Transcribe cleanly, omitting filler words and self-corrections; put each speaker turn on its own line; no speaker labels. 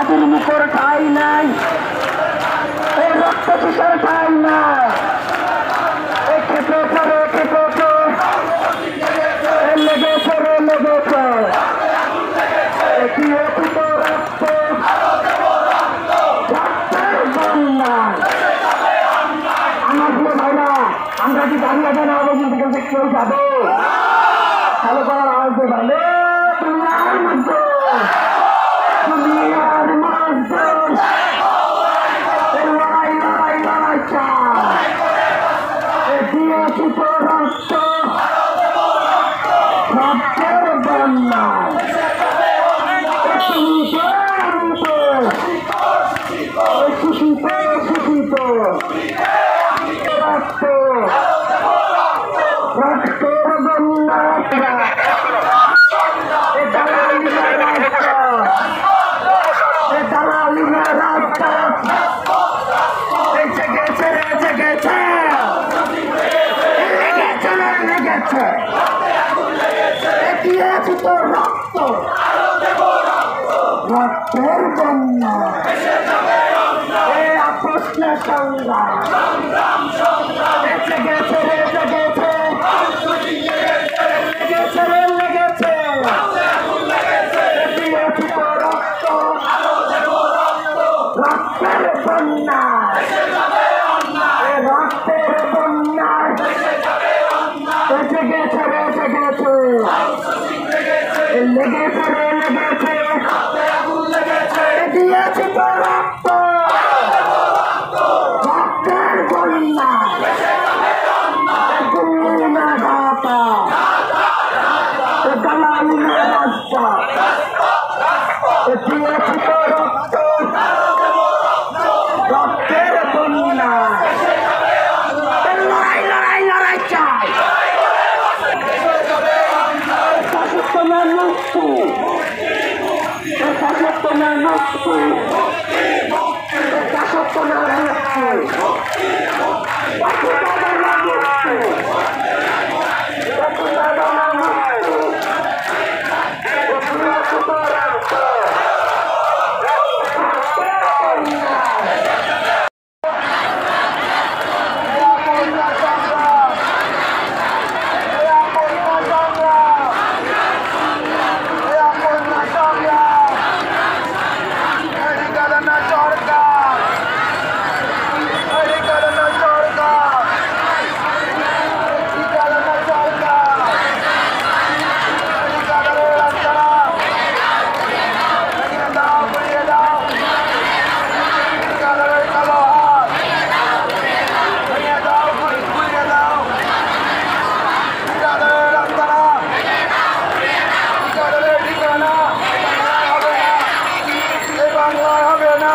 নদীর মুখর ঠাই নাই, এই রক্ত কিসের ঠাই না, খেপেছে রে খেপেছে, লেগেছে রে লেগেছে, আমরা কি দাঁড়িয়ে যাবো না কিন্তু কেউ যাবো ভালো করার আওয়াজ ভালো দুনিয়ার মধ্যে দুনিয়ার মধ্যে লড়াই লড়াই লড়াই দিয়েছি তো রক্ত রক্তের বন্যা খুশিতে খুশিতে রক্ত রক্তের বন্যা দালালিরা রাস্তা এসে গেছে এসে গেছে লেগেছে লেগেছে দিয়েছি তো রক্ত রক্তের বন্যা প্রশ্নের সংগ্রাম এসে গেছে এসে গেছে লেগেছে রে লেগেছে দিয়েছি তো রক্ত রক্তের বন্যা রক্তের বন্যা এসে গেছে রে এসে গেছে লেগেছে রে লেগেছে দিয়েছি তো রক্ত রক্তের বন্যা গুলিনা ঘাটা দালালিনা রাস্তা দিয়েছি তো রক্ত রক্তের বন্যা লড়াই লড়াই লড়াই চাই শাসনের মুক্তি শাসনের মুক্তি শাসনের হবে না